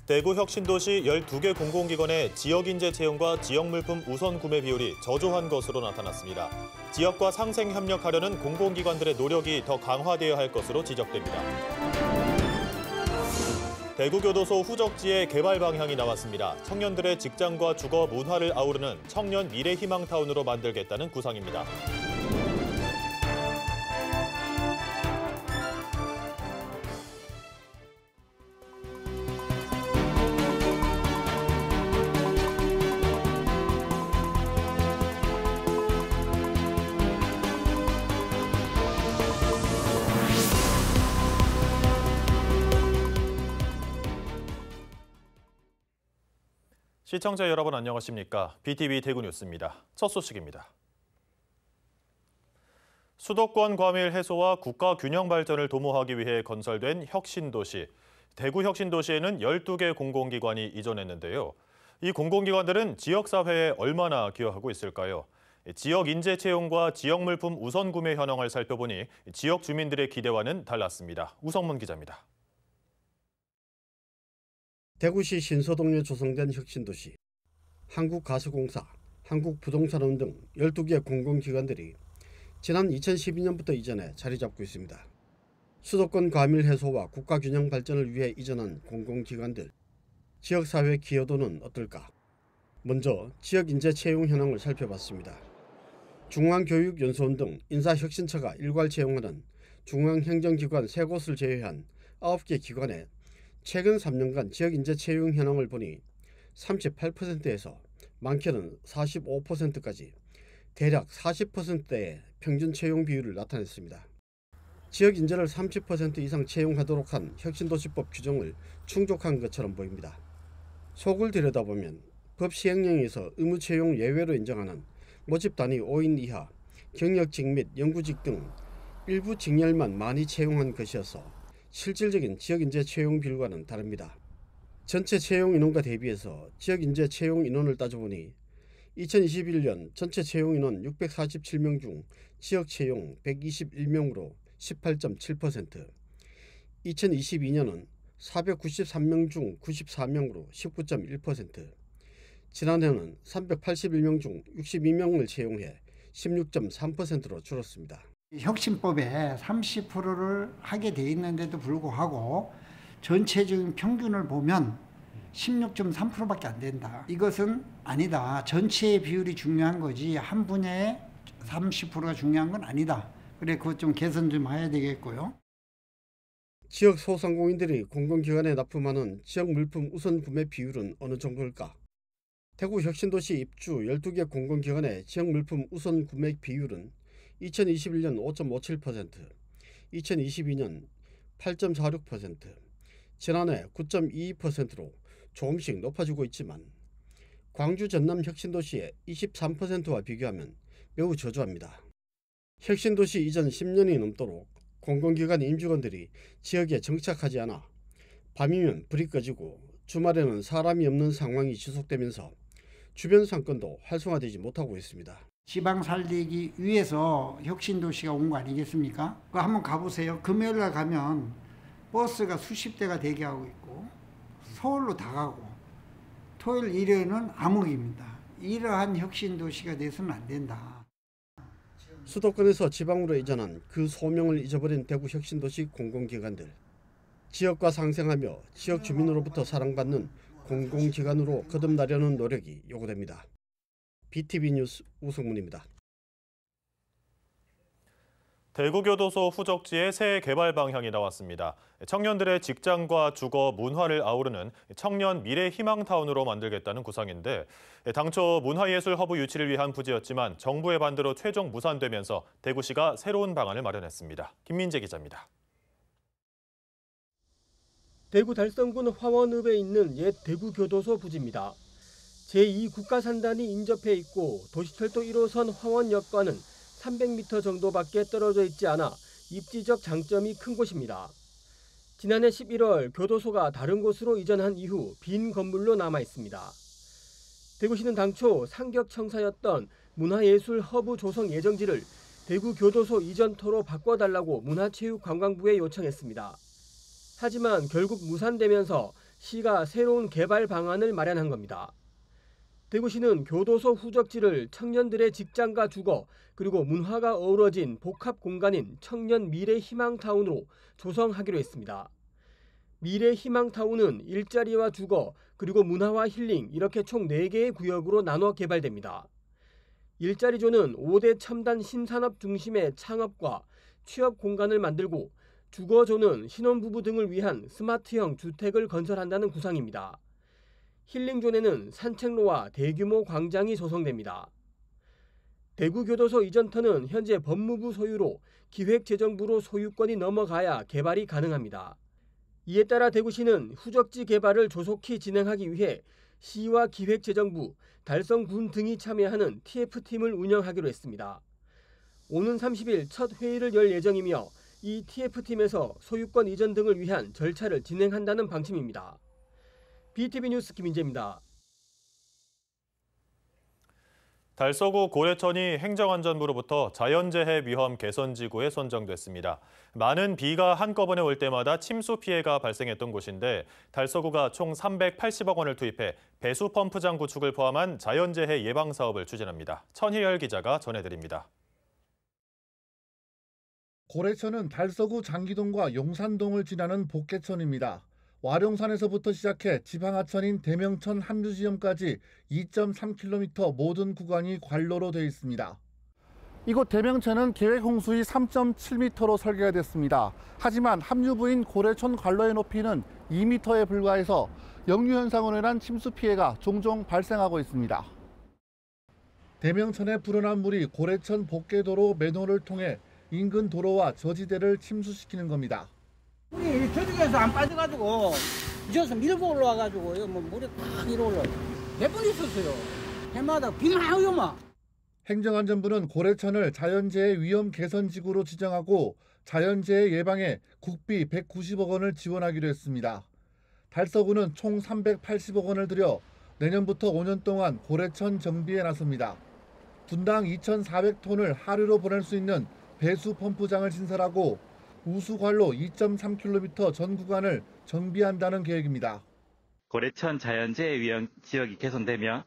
대구 혁신도시 12개 공공기관의 지역인재 채용과 지역물품 우선 구매 비율이 저조한 것으로 나타났습니다. 지역과 상생 협력하려는 공공기관들의 노력이 더 강화되어야 할 것으로 지적됩니다. 대구교도소 후적지의 개발 방향이 나왔습니다. 청년들의 직장과 주거, 문화를 아우르는 청년 미래희망타운으로 만들겠다는 구상입니다. 시청자 여러분 안녕하십니까? BTV 대구 뉴스입니다. 첫 소식입니다. 수도권 과밀 해소와 국가 균형 발전을 도모하기 위해 건설된 혁신도시. 대구 혁신도시에는 12개 공공기관이 이전했는데요. 이 공공기관들은 지역사회에 얼마나 기여하고 있을까요? 지역 인재 채용과 지역 물품 우선 구매 현황을 살펴보니 지역 주민들의 기대와는 달랐습니다. 우성문 기자입니다. 대구시 신서동에 조성된 혁신도시, 한국가스공사, 한국부동산원 등 12개 공공기관들이 지난 2012년부터 이전해 자리 잡고 있습니다. 수도권 과밀 해소와 국가균형 발전을 위해 이전한 공공기관들, 지역사회 기여도는 어떨까? 먼저 지역인재 채용 현황을 살펴봤습니다. 중앙교육연수원 등 인사혁신처가 일괄 채용하는 중앙행정기관 3곳을 제외한 9개 기관에 최근 3년간 지역인재 채용 현황을 보니 38%에서 많게는 45%까지 대략 40%대의 평균 채용 비율을 나타냈습니다. 지역인재를 30% 이상 채용하도록 한 혁신도시법 규정을 충족한 것처럼 보입니다. 속을 들여다보면 법 시행령에서 의무 채용 예외로 인정하는 모집 단위 5인 이하, 경력직 및 연구직 등 일부 직렬만 많이 채용한 것이어서 실질적인 지역인재 채용 비율과는 다릅니다. 전체 채용 인원과 대비해서 지역인재 채용 인원을 따져보니 2021년 전체 채용 인원 647명 중 지역 채용 121명으로 18.7%, 2022년은 493명 중 94명으로 19.1%, 지난해는 381명 중 62명을 채용해 16.3%로 줄었습니다. 혁신법에 30%를 하게 돼 있는데도 불구하고 전체적인 평균을 보면 16.3%밖에 안 된다. 이것은 아니다. 전체의 비율이 중요한 거지 한 분야의 30%가 중요한 건 아니다. 그래 그것 좀 개선 좀 해야 되겠고요. 지역 소상공인들이 공공기관에 납품하는 지역 물품 우선 구매 비율은 어느 정도일까? 대구 혁신도시 입주 12개 공공기관의 지역 물품 우선 구매 비율은 2021년 5.57%, 2022년 8.46%, 지난해 9.22%로 조금씩 높아지고 있지만 광주 전남 혁신도시의 23%와 비교하면 매우 저조합니다. 혁신도시 이전 10년이 넘도록 공공기관 임직원들이 지역에 정착하지 않아 밤이면 불이 꺼지고 주말에는 사람이 없는 상황이 지속되면서 주변 상권도 활성화되지 못하고 있습니다. 지방 살리기 위해서 혁신도시가 온 거 아니겠습니까? 그거 한번 가보세요. 금요일날 가면 버스가 수십 대가 대기하고 있고 서울로 다 가고 토요일 일요일은 암흑입니다. 이러한 혁신도시가 돼서는 안 된다. 수도권에서 지방으로 이전한 그 소명을 잊어버린 대구 혁신도시 공공기관들. 지역과 상생하며 지역 주민으로부터 사랑받는 공공기관으로 거듭나려는 노력이 요구됩니다. BTV 뉴스 우성문입니다. 대구교도소 후적지의 새 개발 방향이 나왔습니다. 청년들의 직장과 주거, 문화를 아우르는 청년 미래희망타운으로 만들겠다는 구상인데 당초 문화예술 허브 유치를 위한 부지였지만 정부의 반대로 최종 무산되면서 대구시가 새로운 방안을 마련했습니다. 김민재 기자입니다. 대구 달성군 화원읍에 있는 옛 대구교도소 부지입니다. 제2국가산단이 인접해 있고 도시철도 1호선 화원역과는 300m 정도밖에 떨어져 있지 않아 입지적 장점이 큰 곳입니다. 지난해 11월 교도소가 다른 곳으로 이전한 이후 빈 건물로 남아 있습니다. 대구시는 당초 상격청사였던 문화예술 허브 조성 예정지를 대구교도소 이전토로 바꿔달라고 문화체육관광부에 요청했습니다. 하지만 결국 무산되면서 시가 새로운 개발 방안을 마련한 겁니다. 대구시는 교도소 후적지를 청년들의 직장과 주거 그리고 문화가 어우러진 복합 공간인 청년 미래희망타운으로 조성하기로 했습니다. 미래희망타운은 일자리와 주거 그리고 문화와 힐링 이렇게 총 4개의 구역으로 나눠 개발됩니다. 일자리조는 5대 첨단 신산업 중심의 창업과 취업 공간을 만들고 주거조는 신혼부부 등을 위한 스마트형 주택을 건설한다는 구상입니다. 힐링존에는 산책로와 대규모 광장이 조성됩니다. 대구교도소 이전터는 현재 법무부 소유로 기획재정부로 소유권이 넘어가야 개발이 가능합니다. 이에 따라 대구시는 후적지 개발을 조속히 진행하기 위해 시와 기획재정부, 달성군 등이 참여하는 TF팀을 운영하기로 했습니다. 오는 30일 첫 회의를 열 예정이며 이 TF팀에서 소유권 이전 등을 위한 절차를 진행한다는 방침입니다. BTV 뉴스 김인재입니다. 달서구 고래천이 행정안전부로부터 자연재해 위험 개선지구에 선정됐습니다. 많은 비가 한꺼번에 올 때마다 침수 피해가 발생했던 곳인데 달서구가 총 380억 원을 투입해 배수 펌프장 구축을 포함한 자연재해 예방 사업을 추진합니다. 천희열 기자가 전해드립니다. 고래천은 달서구 장기동과 용산동을 지나는 복개천입니다. 와룡산에서부터 시작해 지방하천인 대명천 합류지점까지 2.3km 모든 구간이 관로로 되어 있습니다. 이곳 대명천은 계획 홍수위 3.7m로 설계가 됐습니다. 하지만 합류부인 고래천 관로의 높이는 2m에 불과해서 역류 현상으로 인한 침수 피해가 종종 발생하고 있습니다. 대명천에 불어난 물이 고래천 복개도로 맨홀을 통해 인근 도로와 저지대를 침수시키는 겁니다. 물이 저쪽에서 안 빠져가지고 이쪽에서 밀고 올라와가지고 물이 팍 이러 올라. 몇 번 있었어요. 해마다 비만 오요만. 행정안전부는 고래천을 자연재해 위험 개선지구로 지정하고 자연재해 예방에 국비 190억 원을 지원하기로 했습니다. 달서구는 총 380억 원을 들여 내년부터 5년 동안 고래천 정비에 나섭니다. 분당 2,400톤을 하류로 보낼 수 있는 배수 펌프장을 신설하고 우수관로 2.3km 전 구간을 정비한다는 계획입니다. 고래천 자연재해 위험 지역이 개선되며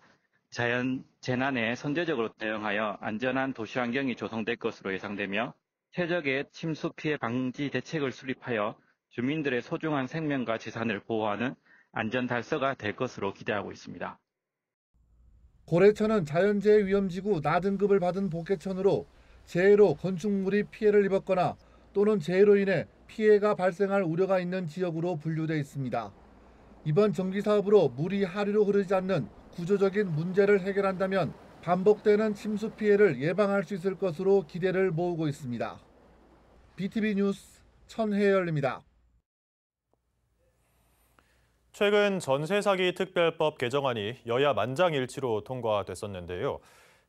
자연 재난에 선제적으로 대응하여 안전한 도시환경이 조성될 것으로 예상되며 최적의 침수 피해 방지 대책을 수립하여 주민들의 소중한 생명과 재산을 보호하는 안전 달서가 될 것으로 기대하고 있습니다. 고래천은 자연재해 위험지구 나등급을 받은 복개천으로 재해로 건축물이 피해를 입었거나 또는 재해로 인해 피해가 발생할 우려가 있는 지역으로 분류돼 있습니다. 이번 정비 사업으로 물이 하류로 흐르지 않는 구조적인 문제를 해결한다면 반복되는 침수 피해를 예방할 수 있을 것으로 기대를 모으고 있습니다. BTV 뉴스 천혜열입니다. 최근 전세사기 특별법 개정안이 여야 만장일치로 통과됐었는데요.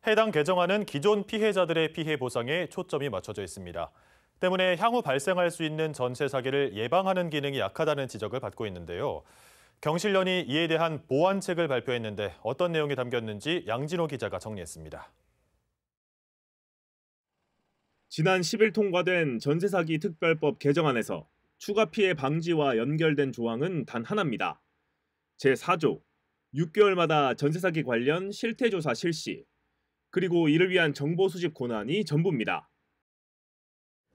해당 개정안은 기존 피해자들의 피해 보상에 초점이 맞춰져 있습니다. 때문에 향후 발생할 수 있는 전세 사기를 예방하는 기능이 약하다는 지적을 받고 있는데요. 경실련이 이에 대한 보완책을 발표했는데 어떤 내용이 담겼는지 양진호 기자가 정리했습니다. 지난 10일 통과된 전세 사기 특별법 개정안에서 추가 피해 방지와 연결된 조항은 단 하나입니다. 제4조, 6개월마다 전세 사기 관련 실태조사 실시, 그리고 이를 위한 정보 수집 권한이 전부입니다.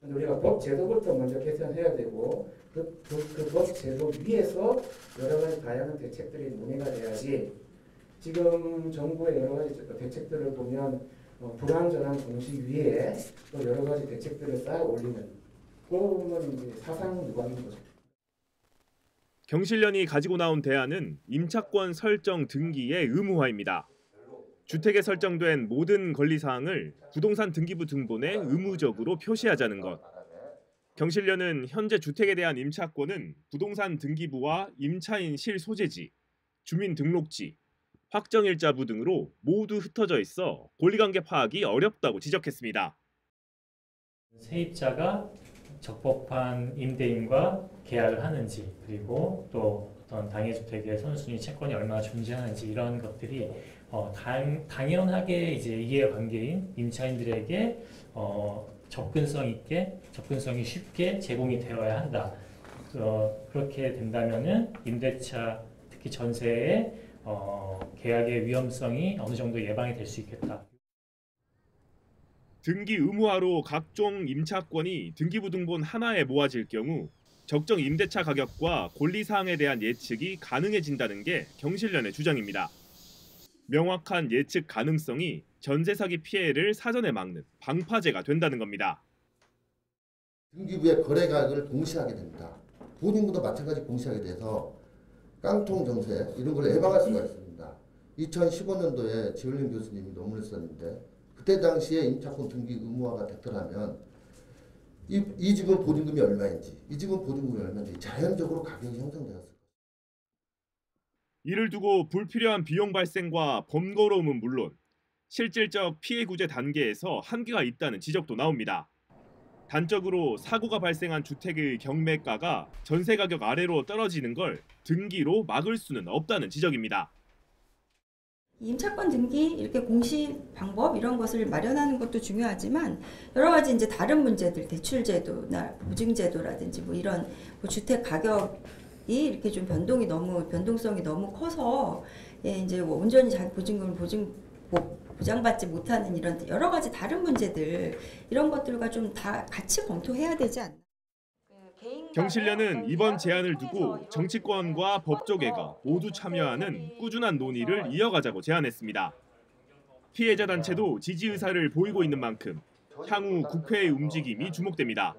우리가 법 제도부터 먼저 개선해야 되고 그 법 제도 위에서 여러 가지 다양한 대책들이 논의가 돼야지 지금 정부의 여러 가지 대책들을 보면 불안전한 공시 위에 또 여러 가지 대책들을 쌓아 올리는 그러면 이제 사상 유관인 거죠. 경실련이 가지고 나온 대안은 임차권 설정 등기의 의무화입니다. 주택에 설정된 모든 권리사항을 부동산 등기부 등본에 의무적으로 표시하자는 것. 경실련은 현재 주택에 대한 임차권은 부동산 등기부와 임차인 실소재지, 주민등록지, 확정일자부 등으로 모두 흩어져 있어 권리관계 파악이 어렵다고 지적했습니다. 세입자가 적법한 임대인과 계약을 하는지 그리고 또 어떤 당해주택의 선순위 채권이 얼마나 존재하는지 이런 것들이 당연하게 이제 이해관계인 임차인들에게 접근성이 쉽게 제공이 되어야 한다. 그렇게 된다면은 임대차, 특히 전세의 계약의 위험성이 어느 정도 예방이 될 수 있겠다. 등기 의무화로 각종 임차권이 등기부등본 하나에 모아질 경우 적정 임대차 가격과 권리사항에 대한 예측이 가능해진다는 게 경실련의 주장입니다. 명확한 예측 가능성이 전세 사기 피해를 사전에 막는 방파제가 된다는 겁니다. 등기부의 거래 가격을 공시하게 됩니다. 보증금도 마찬가지 공시하게 돼서 깡통 정세 이런 걸 예방할 수가 있습니다. 2015년도에 지울림 교수님이 논문을 썼는데 그때 당시에 임차권 등기 의무화가 됐더라면 이 집은 보증금이 얼마인지 이 집은 보증금이 얼마인지 자연적으로 가격이 형성되었습니다. 이를 두고 불필요한 비용 발생과 번거로움은 물론 실질적 피해 구제 단계에서 한계가 있다는 지적도 나옵니다. 단적으로 사고가 발생한 주택의 경매가가 전세 가격 아래로 떨어지는 걸 등기로 막을 수는 없다는 지적입니다. 임차권 등기 이렇게 공시 방법 이런 것을 마련하는 것도 중요하지만 여러 가지 이제 다른 문제들 대출제도나 보증제도라든지 뭐 이런 주택 가격이 이렇게 좀 변동성이 너무 커서 이제 온전히 자기 보증금을 보장받지 못하는 이런 여러 가지 다른 문제들 이런 것들과 좀 다 같이 검토해야 되지 않나. 경실련은 이번 제안을 두고 정치권과 법조계가 모두 참여하는 꾸준한 논의를 이어가자고 제안했습니다. 피해자 단체도 지지 의사를 보이고 있는 만큼 향후 국회의 움직임이 주목됩니다.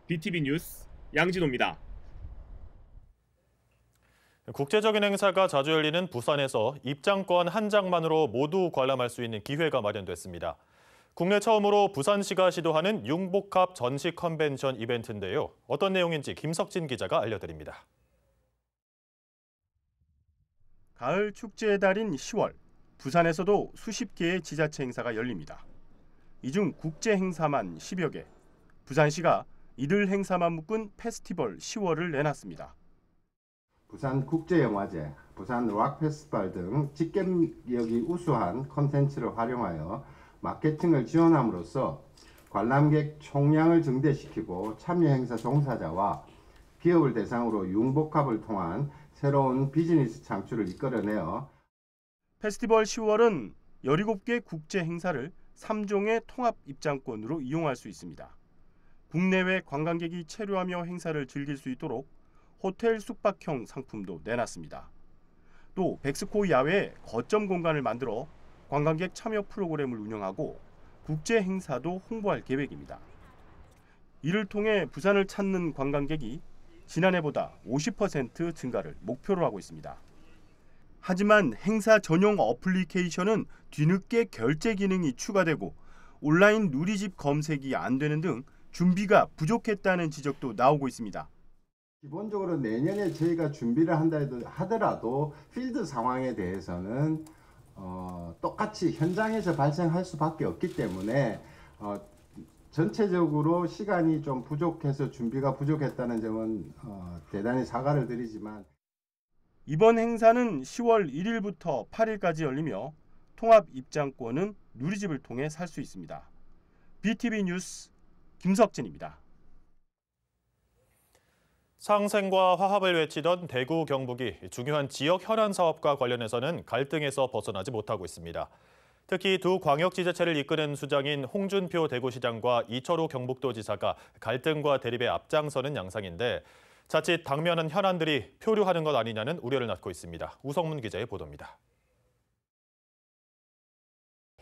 BTV 뉴스 양진호입니다. 국제적인 행사가 자주 열리는 부산에서 입장권 한 장만으로 모두 관람할 수 있는 기회가 마련됐습니다. 국내 처음으로 부산시가 시도하는 융복합 전시 컨벤션 이벤트인데요. 어떤 내용인지 김석진 기자가 알려드립니다. 가을 축제의 달인 10월, 부산에서도 수십 개의 지자체 행사가 열립니다. 이 중 국제 행사만 10여 개, 부산시가 이들 행사만 묶은 페스티벌 10월을 내놨습니다. 부산 국제영화제, 부산 락 페스티벌 등 집계력이 우수한 콘텐츠를 활용하여 마케팅을 지원함으로써 관람객 총량을 증대시키고 참여 행사 종사자와 기업을 대상으로 융복합을 통한 새로운 비즈니스 창출을 이끌어내어 페스티벌 10월은 17개 국제 행사를 3종의 통합 입장권으로 이용할 수 있습니다. 국내외 관광객이 체류하며 행사를 즐길 수 있도록 호텔 숙박형 상품도 내놨습니다. 또 백스코 야외에 거점 공간을 만들어 관광객 참여 프로그램을 운영하고 국제 행사도 홍보할 계획입니다. 이를 통해 부산을 찾는 관광객이 지난해보다 50% 증가를 목표로 하고 있습니다. 하지만 행사 전용 어플리케이션은 뒤늦게 결제 기능이 추가되고 온라인 누리집 검색이 안 되는 등 준비가 부족했다는 지적도 나오고 있습니다. 기본적으로 내년에 저희가 준비를 한다 하더라도 필드 상황에 대해서는 똑같이 현장에서 발생할 수밖에 없기 때문에 전체적으로 시간이 좀 부족해서 준비가 부족했다는 점은 대단히 사과를 드리지만 이번 행사는 10월 1일부터 8일까지 열리며 통합 입장권은 누리집을 통해 살 수 있습니다. BTV 뉴스 김석진입니다. 상생과 화합을 외치던 대구 경북이 중요한 지역 현안 사업과 관련해서는 갈등에서 벗어나지 못하고 있습니다. 특히 두 광역지자체를 이끄는 수장인 홍준표 대구시장과 이철우 경북도지사가 갈등과 대립에 앞장서는 양상인데 자칫 당면한 현안들이 표류하는 것 아니냐는 우려를 낳고 있습니다. 우성문 기자의 보도입니다.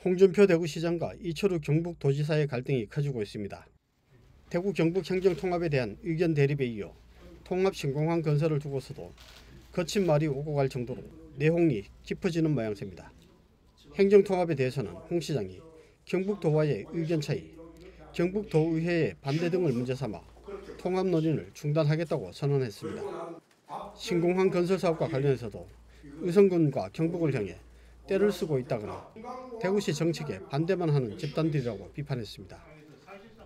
홍준표 대구시장과 이철우 경북도지사의 갈등이 커지고 있습니다. 대구 경북 행정통합에 대한 의견 대립에 이어 통합신공항 건설을 두고서도 거친 말이 오고 갈 정도로 내홍이 깊어지는 모양새입니다. 행정통합에 대해서는 홍 시장이 경북도와의 의견 차이, 경북도의회의 반대 등을 문제 삼아 통합 논의를 중단하겠다고 선언했습니다. 신공항 건설 사업과 관련해서도 의성군과 경북을 향해 떼를 쓰고 있다거나 대구시 정책에 반대만 하는 집단들이라고 비판했습니다.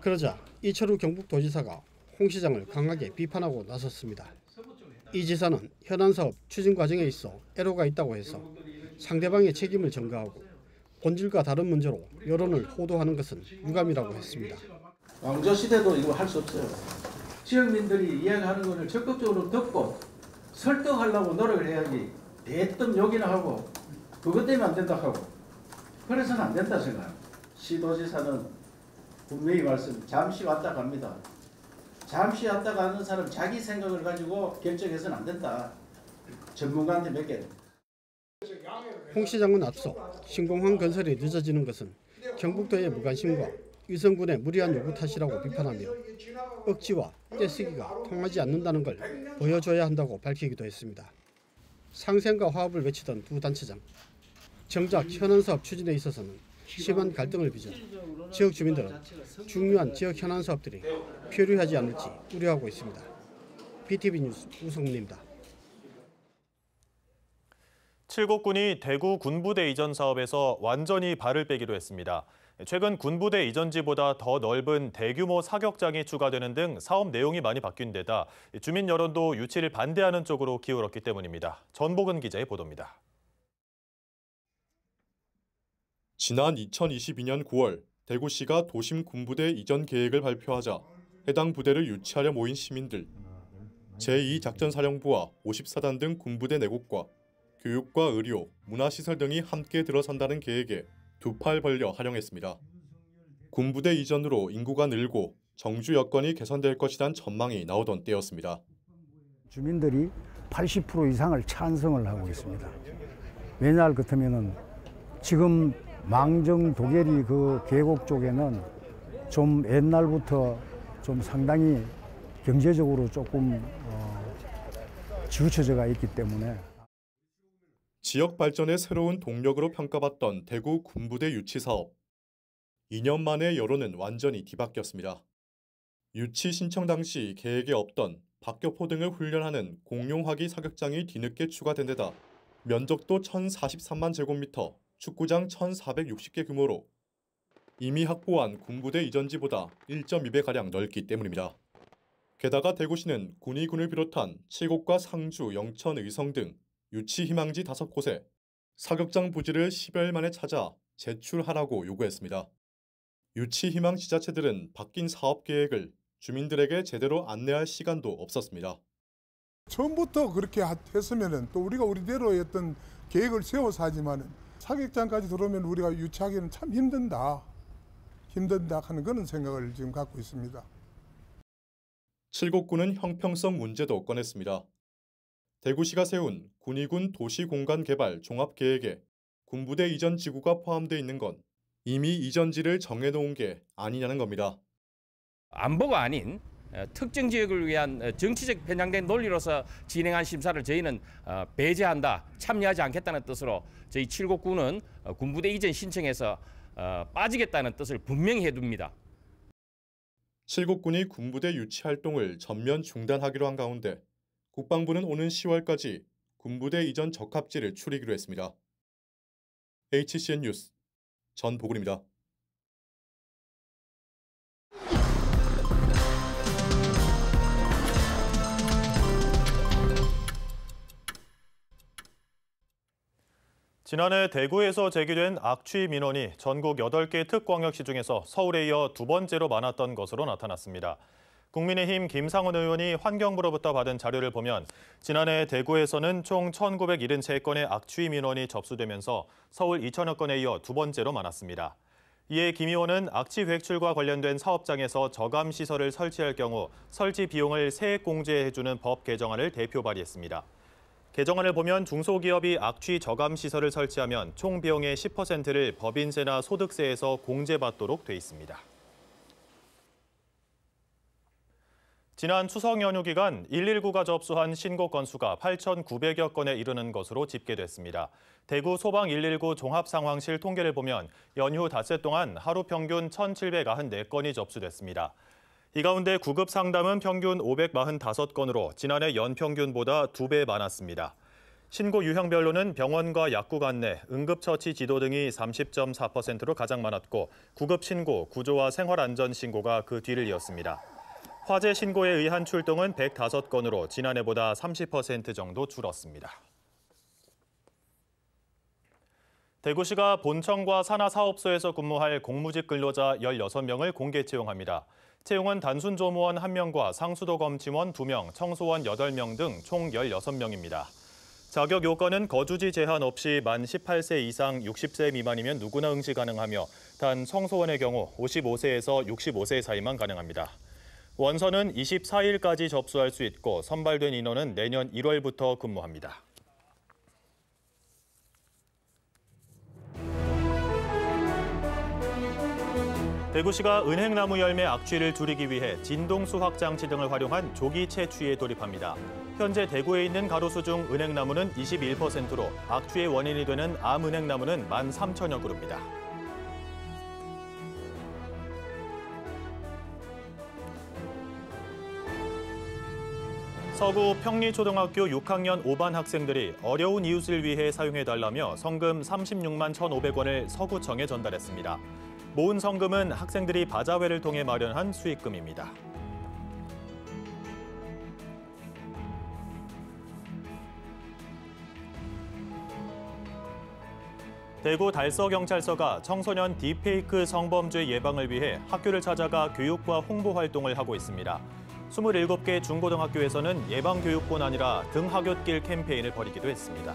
그러자 이철우 경북도지사가 홍 시장을 강하게 비판하고 나섰습니다. 이 지사는 현안 사업 추진 과정에 있어 애로가 있다고 해서 상대방의 책임을 전가하고 본질과 다른 문제로 여론을 호도하는 것은 유감이라고 했습니다. 왕조 시대도 이거 할 수 없어요. 지역민들이 이야기하는 것을 적극적으로 듣고 설득하려고 노력을 해야지 대뜸 욕이나 하고 그것 때문에 안 된다 하고 그래서는 안 된다 생각합니다. 시도지사는 분명히 잠시 왔다 갑니다. 잠시 왔다 가는 사람 자기 생각을 가지고 결정해서는 안 된다. 전문가한테 맡겨야 된다. 홍 시장은 앞서 신공항 건설이 늦어지는 것은 경북도의 무관심과 위성군의 무리한 요구 탓이라고 비판하며 억지와 떼쓰기가 통하지 않는다는 걸 보여줘야 한다고 밝히기도 했습니다. 상생과 화합을 외치던 두 단체장. 정작 현안사업 추진에 있어서는 심한 갈등을 빚어 지역 주민들은 중요한 지역 현안 사업들이 표류하지 않을지 우려하고 있습니다. BTV 뉴스 우성문입니다. 칠곡군이 대구 군부대 이전 사업에서 완전히 발을 빼기로 했습니다. 최근 군부대 이전지보다 더 넓은 대규모 사격장이 추가되는 등 사업 내용이 많이 바뀐 데다 주민 여론도 유치를 반대하는 쪽으로 기울었기 때문입니다. 전복은 기자의 보도입니다. 지난 2022년 9월 대구시가 도심 군부대 이전 계획을 발표하자 해당 부대를 유치하려 모인 시민들, 제2작전사령부와 54단 등 군부대 내국과 교육과 의료, 문화시설 등이 함께 들어선다는 계획에 두 팔 벌려 활용했습니다. 군부대 이전으로 인구가 늘고 정주 여건이 개선될 것이란 전망이 나오던 때였습니다. 주민들이 80% 이상을 찬성을 하고 있습니다. 왜냐 같으면은 지금 망정 도계리 그 계곡 쪽에는 좀 옛날부터 좀 상당히 경제적으로 조금 치우쳐져가 있기 때문에 지역 발전의 새로운 동력으로 평가받던 대구 군부대 유치 사업. 2년 만에 여론은 완전히 뒤바뀌었습니다. 유치 신청 당시 계획에 없던 박격포 등을 훈련하는 공룡화기 사격장이 뒤늦게 추가된 데다 면적도 1,043만 제곱미터, 축구장 1,460개 규모로 이미 확보한 군부대 이전지보다 1.2배가량 넓기 때문입니다. 게다가 대구시는 군위군을 비롯한 칠곡과 상주, 영천, 의성 등 유치 희망지 5곳에 사격장 부지를 10여일 만에 찾아 제출하라고 요구했습니다. 유치 희망 지자체들은 바뀐 사업 계획을 주민들에게 제대로 안내할 시간도 없었습니다. 처음부터 그렇게 했으면은 또 우리가 우리대로 했던 계획을 세워서 하지만은 사격장까지 들어오면 우리가 유치하기는 참 힘든다 하는 그런 생각을 지금 갖고 있습니다. 칠곡군은 형평성 문제도 꺼냈습니다. 대구시가 세운 군위군 도시공간개발 종합계획에 군부대 이전 지구가 포함되어 있는 건 이미 이전지를 정해놓은 게 아니냐는 겁니다. 안보가 아닌 특정 지역을 위한 정치적 편향된 논리로서 진행한 심사를 저희는 배제한다, 참여하지 않겠다는 뜻으로 저희 칠곡군은 군부대 이전 신청에서 빠지겠다는 뜻을 분명히 해둡니다. 칠곡군이 군부대 유치 활동을 전면 중단하기로 한 가운데 국방부는 오는 10월까지 군부대 이전 적합지를 추리기로 했습니다. HCN 뉴스 전보글입니다. 지난해 대구에서 제기된 악취 민원이 전국 8개 특광역시 중에서 서울에 이어 두 번째로 많았던 것으로 나타났습니다. 국민의힘 김상훈 의원이 환경부로부터 받은 자료를 보면 지난해 대구에서는 총 1,973건의 악취 민원이 접수되면서 서울 2천여 건에 이어 두 번째로 많았습니다. 이에 김 의원은 악취 배출과 관련된 사업장에서 저감 시설을 설치할 경우 설치 비용을 세액 공제해주는 법 개정안을 대표 발의했습니다. 개정안을 보면 중소기업이 악취 저감 시설을 설치하면 총 비용의 10%를 법인세나 소득세에서 공제받도록 돼 있습니다. 지난 추석 연휴 기간 119가 접수한 신고 건수가 8,900여 건에 이르는 것으로 집계됐습니다. 대구 소방119 종합상황실 통계를 보면 연휴 닷새 동안 하루 평균 1,794건이 접수됐습니다. 이 가운데 구급 상담은 평균 545건으로 지난해 연평균보다 2배 많았습니다. 신고 유형별로는 병원과 약국 안내, 응급처치 지도 등이 30.4%로 가장 많았고 구급 신고, 구조와 생활안전 신고가 그 뒤를 이었습니다. 화재 신고에 의한 출동은 105건으로 지난해보다 30% 정도 줄었습니다. 대구시가 본청과 산하사업소에서 근무할 공무직 근로자 16명을 공개 채용합니다. 채용은 단순 조무원 1명과 상수도 검침원 2명, 청소원 8명 등 총 16명입니다. 자격 요건은 거주지 제한 없이 만 18세 이상 60세 미만이면 누구나 응시 가능하며 단 청소원의 경우 55세에서 65세 사이만 가능합니다. 원서는 24일까지 접수할 수 있고 선발된 인원은 내년 1월부터 근무합니다. 대구시가 은행나무 열매 악취를 줄이기 위해 진동 수확 장치 등을 활용한 조기 채취에 돌입합니다. 현재 대구에 있는 가로수 중 은행나무는 21%로 악취의 원인이 되는 암은행나무는 13,000여 그루입니다. 서구 평리초등학교 6학년 5반 학생들이 어려운 이웃을 위해 사용해달라며 성금 36만 1,500원을 서구청에 전달했습니다. 모은 성금은 학생들이 바자회를 통해 마련한 수익금입니다. 대구 달서경찰서가 청소년 딥페이크 성범죄 예방을 위해 학교를 찾아가 교육과 홍보 활동을 하고 있습니다. 27개 중고등학교에서는 예방교육뿐 아니라 등하굣길 캠페인을 벌이기도 했습니다.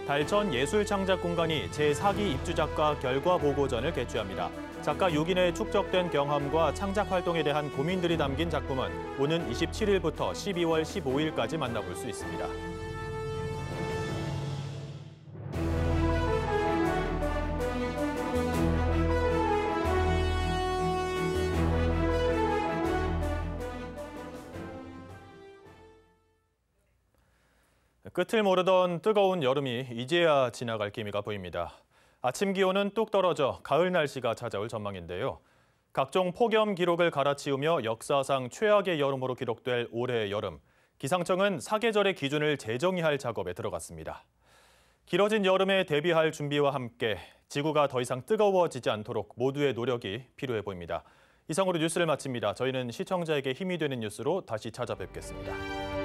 달천 예술창작공간이 제4기 입주작가 결과보고전을 개최합니다. 작가 6인의 축적된 경험과 창작 활동에 대한 고민들이 담긴 작품은 오는 27일부터 12월 15일까지 만나볼 수 있습니다. 끝을 모르던 뜨거운 여름이 이제야 지나갈 기미가 보입니다. 아침 기온은 뚝 떨어져 가을 날씨가 찾아올 전망인데요. 각종 폭염 기록을 갈아치우며 역사상 최악의 여름으로 기록될 올해의 여름. 기상청은 사계절의 기준을 재정의할 작업에 들어갔습니다. 길어진 여름에 대비할 준비와 함께 지구가 더 이상 뜨거워지지 않도록 모두의 노력이 필요해 보입니다. 이상으로 뉴스를 마칩니다. 저희는 시청자에게 힘이 되는 뉴스로 다시 찾아뵙겠습니다.